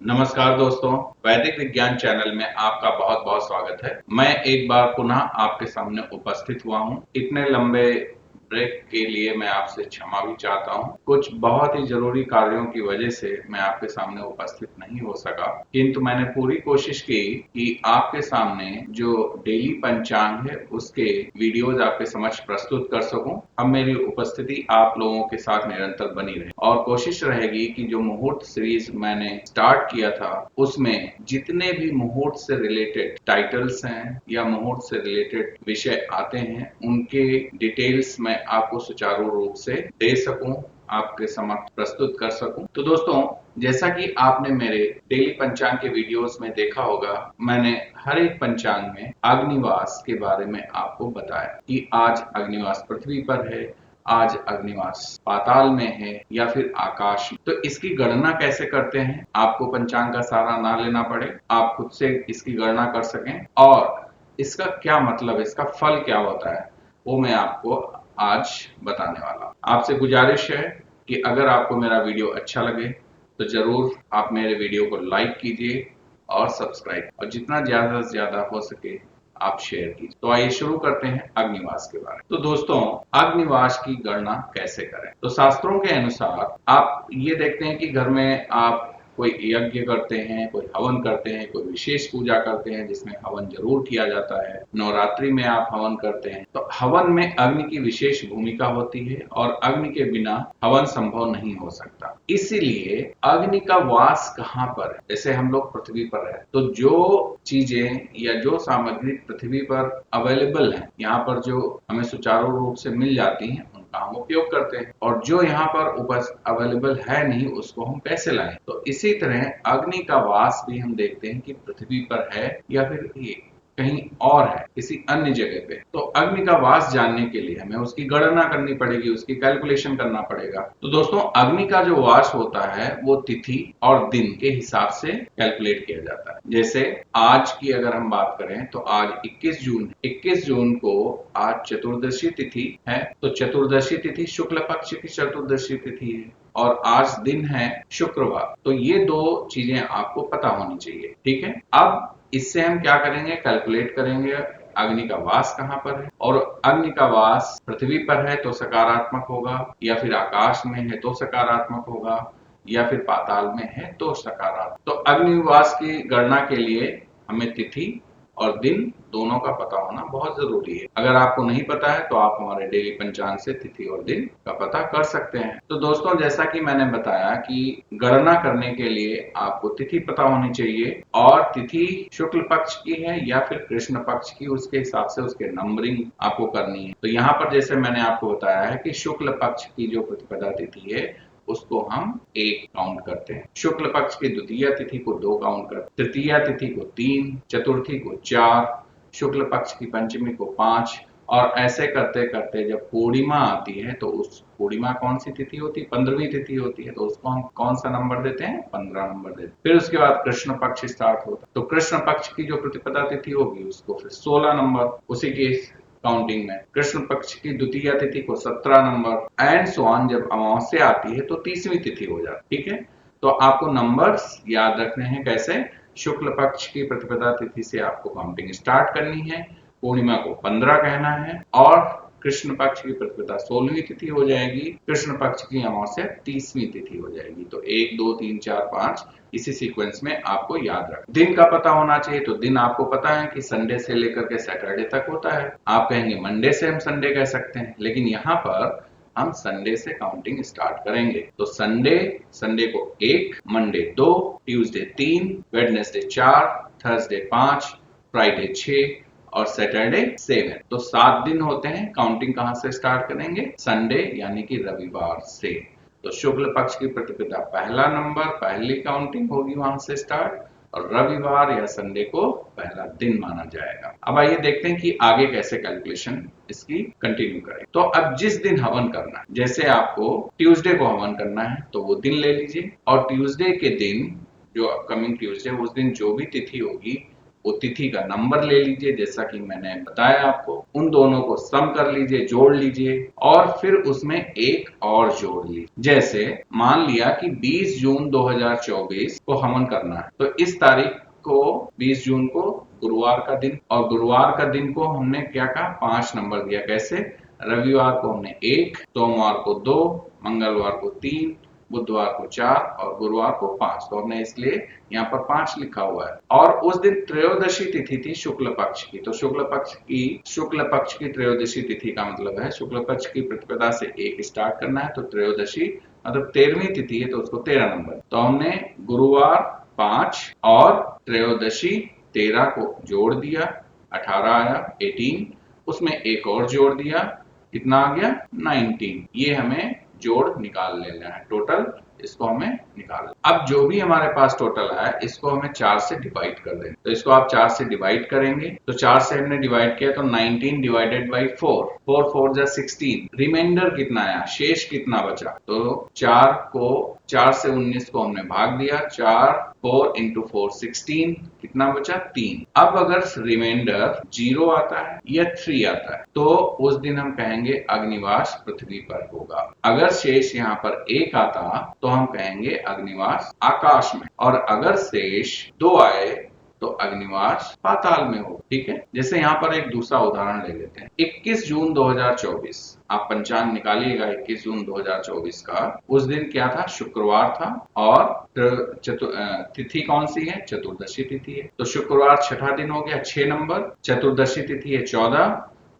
नमस्कार दोस्तों, वैदिक विज्ञान चैनल में आपका बहुत बहुत स्वागत है। मैं एक बार पुनः आपके सामने उपस्थित हुआ हूँ। इतने लंबे ब्रेक के लिए मैं आपसे क्षमा भी चाहता हूँ। कुछ बहुत ही जरूरी कार्यों की वजह से मैं आपके सामने उपस्थित नहीं हो सका, किंतु मैंने पूरी कोशिश की कि आपके सामने जो डेली पंचांग है उसके वीडियोज आपके समक्ष प्रस्तुत कर सकूं। अब मेरी उपस्थिति आप लोगों के साथ निरंतर बनी रहे और कोशिश रहेगी कि जो मुहूर्त सीरीज मैंने स्टार्ट किया था उसमें जितने भी मुहूर्त से रिलेटेड टाइटल्स हैं या मुहूर्त से रिलेटेड विषय आते हैं उनके डिटेल्स मैं आपको सुचारू रूप से दे सकूं, आपके समक्ष प्रस्तुत कर सकूं। तो दोस्तों, जैसा कि आपने मेरे डेली पंचांग के वीडियोस में देखा होगा, मैंने हर एक पंचांग में अग्निवास के बारे में आपको बताया कि आज अग्निवास पृथ्वी पर है, आज अग्निवास पाताल में है या फिर आकाश में। तो इसकी गणना कैसे करते हैं, आपको पंचांग का सहारा ना लेना पड़े, आप खुद से इसकी गणना कर सकें और इसका क्या मतलब, इसका फल क्या होता है, वो मैं आपको आज बताने वाला हूं। आपसे गुजारिश है कि अगर आपको मेरा वीडियो अच्छा लगे तो जरूर आप मेरे वीडियो को लाइक कीजिए और सब्सक्राइब, और जितना ज्यादा से ज्यादा हो सके आप शेयर कीजिए। तो आइए शुरू करते हैं अग्निवास के बारे में। तो दोस्तों, अग्निवास की गणना कैसे करें? तो शास्त्रों के अनुसार आप ये देखते हैं कि घर में आप कोई यज्ञ करते हैं, कोई हवन करते हैं, कोई विशेष पूजा करते हैं जिसमें हवन जरूर किया जाता है। नवरात्रि में आप हवन करते हैं तो हवन में अग्नि की विशेष भूमिका होती है और अग्नि के बिना हवन संभव नहीं हो सकता। इसीलिए अग्नि का वास कहाँ पर है? जैसे हम लोग पृथ्वी पर है तो जो चीजें या जो सामग्री पृथ्वी पर अवेलेबल है, यहाँ पर जो हमें सुचारू रूप से मिल जाती है उनका हम उपयोग करते हैं, और जो यहाँ पर अवेलेबल है नहीं उसको हम कैसे लाएं? तो इसी तरह अग्नि का वास भी हम देखते हैं कि पृथ्वी पर है या फिर कहीं और है, किसी अन्य जगह पे। तो अग्नि का वास जानने के लिए हमें उसकी गणना करनी पड़ेगी, उसकी कैलकुलेशन करना पड़ेगा। तो दोस्तों, अग्नि का जो वास होता है वो तिथि और दिन के हिसाब से कैलकुलेट किया जाता है। जैसे आज की अगर हम बात करें तो आज 21 जून है। 21 जून को आज चतुर्दशी तिथि है, तो चतुर्दशी तिथि शुक्ल पक्ष की चतुर्दशी तिथि है और आज दिन है शुक्रवार। तो ये दो चीजें आपको पता होनी चाहिए, ठीक है। अब इससे हम क्या करेंगे, कैलकुलेट करेंगे अग्नि का वास कहाँ पर है, और अग्नि का वास पृथ्वी पर है तो सकारात्मक होगा, या फिर आकाश में है तो सकारात्मक होगा, या फिर पाताल में है तो सकारात्मक। तो अग्निवास की गणना के लिए हमें तिथि और दिन दोनों का पता होना बहुत जरूरी है। अगर आपको नहीं पता है तो आप हमारे डेली पंचांग से तिथि और दिन का पता कर सकते हैं। तो दोस्तों, जैसा कि मैंने बताया कि गणना करने के लिए आपको तिथि पता होनी चाहिए, और तिथि शुक्ल पक्ष की है या फिर कृष्ण पक्ष की, उसके हिसाब से उसके नंबरिंग आपको करनी है। तो यहाँ पर जैसे मैंने आपको बताया है कि शुक्ल पक्ष की जो प्रतिपदा तिथि है उसको हम 1 काउंट करते हैं, शुक्ल पक्ष की द्वितीय तिथि को 2 काउंट करते हैं, तृतीय तिथि को 3, चतुर्थी को 4, शुक्ल पक्ष की पंचमी को 5, और ऐसे करते करते जब पूर्णिमा आती है तो उस पूर्णिमा कौन सी तिथि होती है? 15वीं तिथि होती है, तो उसको हम कौन सा नंबर देते हैं? 15 नंबर देते हैं। फिर उसके बाद कृष्ण पक्ष स्टार्ट होता है, तो कृष्ण पक्ष की जो प्रतिपदा तिथि होगी उसको फिर 16 नंबर, उसी के काउंटिंग में कृष्ण पक्ष की द्वितीय तिथि को 17 नंबर एंड सो ऑन। जब अमावस्या आती है तो 30वीं तिथि हो जाती है, ठीक है। तो आपको नंबर्स याद रखने हैं कैसे, शुक्ल पक्ष की प्रतिपदा तिथि से आपको काउंटिंग स्टार्ट करनी है, पूर्णिमा को 15 कहना है, और कृष्ण पक्ष की प्रतिपदा 16वीं तिथि हो जाएगी, कृष्ण पक्ष की अमावस्या 30वीं तिथि हो जाएगी। तो 1 2 3 4 5 इसी सीक्वेंस में आपको याद रखना। दिन का पता होना चाहिए, तो दिन आपको पता है कि संडे से लेकर के सैटरडे तक होता है। आप कहेंगे मंडे से हम संडे कह सकते हैं, लेकिन यहाँ पर हम संडे से काउंटिंग स्टार्ट करेंगे। तो संडे को 1, Monday 2, Tuesday 3, Wednesday 4, Thursday 5, Friday 6 और सैटरडे 7। तो 7 दिन होते हैं। काउंटिंग कहां से स्टार्ट करेंगे? संडे यानी कि रविवार से। तो शुक्ल पक्ष की प्रतिपदा पहला नंबर, पहली काउंटिंग होगी वहां से स्टार्ट, और रविवार या संडे को पहला दिन माना जाएगा। अब आइए देखते हैं कि आगे कैसे कैलकुलेशन इसकी कंटिन्यू करें। तो अब जिस दिन हवन करना है, जैसे आपको ट्यूसडे को हवन करना है तो वो दिन ले लीजिए, और ट्यूसडे के दिन, जो अपकमिंग ट्यूसडे, उस दिन जो भी तिथि होगी वो तिथि का नंबर ले लीजिए, जैसा कि मैंने बताया आपको, उन दोनों को सम कर लीजिए, जोड़ लीजिए और फिर उसमें एक और जोड़ लीजिए। जैसे मान लिया कि 20 जून 2024 को हवन करना है, तो इस तारीख को 20 जून को गुरुवार का दिन, और गुरुवार का दिन को हमने क्या कहा, 5 नंबर दिया। कैसे? रविवार को हमने 1, सोमवार को 2, मंगलवार को 3, बुधवार को 4 और गुरुवार को 5। तो हमने इसलिए यहाँ पर 5 लिखा हुआ है। और उस दिन त्रयोदशी तिथि थी शुक्ल पक्ष की, तो शुक्ल पक्ष की त्रयोदशी तिथि का मतलब है शुक्ल पक्ष की प्रतिपदा से 1 स्टार्ट करना है, तो त्रयोदशी मतलब 13वीं तिथि है, तो उसको 13 नंबर। तो हमने गुरुवार 5 और त्रयोदशी 13 को जोड़ दिया, 18 आया, 18, उसमें एक और जोड़ दिया, कितना आ गया, 19। ये हमें जोड़ निकाल लेना है, टोटल इसको हमें निकालना। अब जो भी हमारे पास टोटल आया इसको हमें 4 से डिवाइड कर देंगे। तो इसको आप 4 से डिवाइड करेंगे, तो 4 से हमने डिवाइड किया तो 19 डिवाइडेड बाई 4, 4 4 जा 16, रिमाइंडर कितना आया, शेष कितना बचा, तो 4 से 19 को हमने भाग दिया, 4 इंटू 4 16, कितना बचा, 3। अब अगर रिमाइंडर 0 आता है या 3 आता है तो उस दिन हम कहेंगे अग्निवास पृथ्वी पर होगा। अगर शेष यहाँ पर 1 आता तो हम कहेंगे अग्निवास आकाश में, और अगर शेष 2 आए तो अग्निवास पाताल में हो। ठीक है, जैसे यहाँ पर एक दूसरा उदाहरण ले लेते हैं। 21 जून 2024, आप पंचांग निकालिएगा 21 जून 2024 का। उस दिन क्या था, शुक्रवार था, और तिथि कौन सी है, चतुर्दशी तिथि है। तो शुक्रवार छठा दिन हो गया, 6 नंबर, चतुर्दशी तिथि है 14,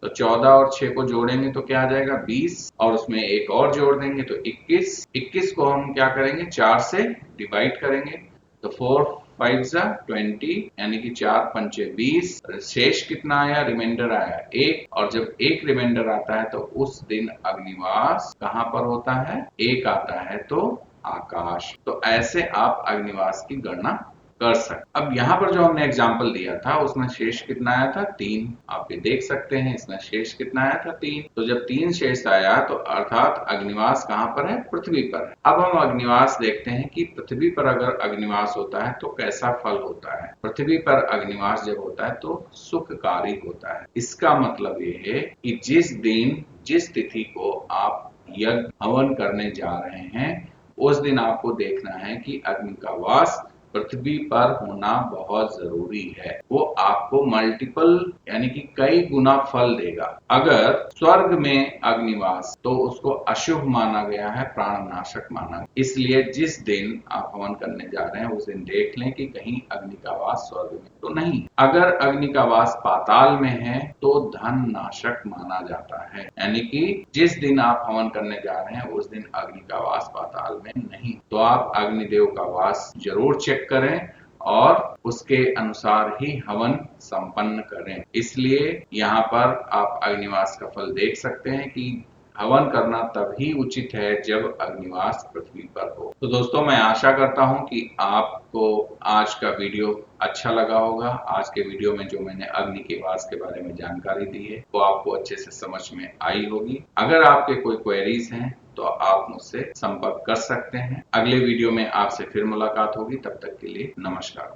तो 14 और 6 को जोड़ेंगे तो क्या आ जाएगा, 20, और उसमें एक और जोड़ देंगे तो 21। 21 को हम क्या करेंगे, 4 से डिवाइड करेंगे, तो 4 5 जा 20, यानी कि 4 पंचे 20। शेष कितना आया, रिमाइंडर आया 1, और जब 1 रिमाइंडर आता है तो उस दिन अग्निवास कहां पर होता है, 1 आता है तो आकाश। तो ऐसे आप अग्निवास की गणना कर सकते। अब यहाँ पर जो हमने एग्जाम्पल दिया था उसमें शेष कितना आया था, 3। आप ये देख सकते हैं, इसमें शेष कितना आया था, 3। तो जब 3 शेष आया तो अर्थात अग्निवास कहाँ पर है, पृथ्वी पर है। अब हम अग्निवास देखते हैं कि पृथ्वी पर अगर अग्निवास होता है तो कैसा फल होता है। पृथ्वी पर अग्निवास जब होता है तो सुखकारी होता है। इसका मतलब ये है कि जिस दिन जिस तिथि को आप यज्ञ हवन करने जा रहे हैं उस दिन आपको देखना है कि अग्नि का वास पृथ्वी पर होना बहुत जरूरी है। वो आपको मल्टीपल यानी कि कई गुना फल देगा। अगर स्वर्ग में अग्निवास तो उसको अशुभ माना गया है, प्राणनाशक माना गया। इसलिए जिस दिन आप हवन करने जा रहे हैं उस दिन देख लें कि कहीं अग्नि का वास स्वर्ग में तो नहीं। अगर अग्नि का वास पाताल में है तो धन नाशक माना जाता है, यानी कि जिस दिन आप हवन करने जा रहे हैं उस दिन अग्नि का वास पाताल में नहीं। तो आप अग्निदेव का वास जरूर चेक करें और उसके अनुसार ही हवन संपन्न करें। इसलिए यहाँ पर आप अग्निवास का फल देख सकते हैं कि हवन करना तभी उचित है जब अग्निवास पृथ्वी पर हो। तो दोस्तों, मैं आशा करता हूं कि आपको आज का वीडियो अच्छा लगा होगा। आज के वीडियो में जो मैंने अग्नि के वास के बारे में जानकारी दी है वो आपको अच्छे से समझ में आई होगी। अगर आपके कोई क्वेरीज हैं तो आप मुझसे संपर्क कर सकते हैं। अगले वीडियो में आपसे फिर मुलाकात होगी, तब तक के लिए नमस्कार।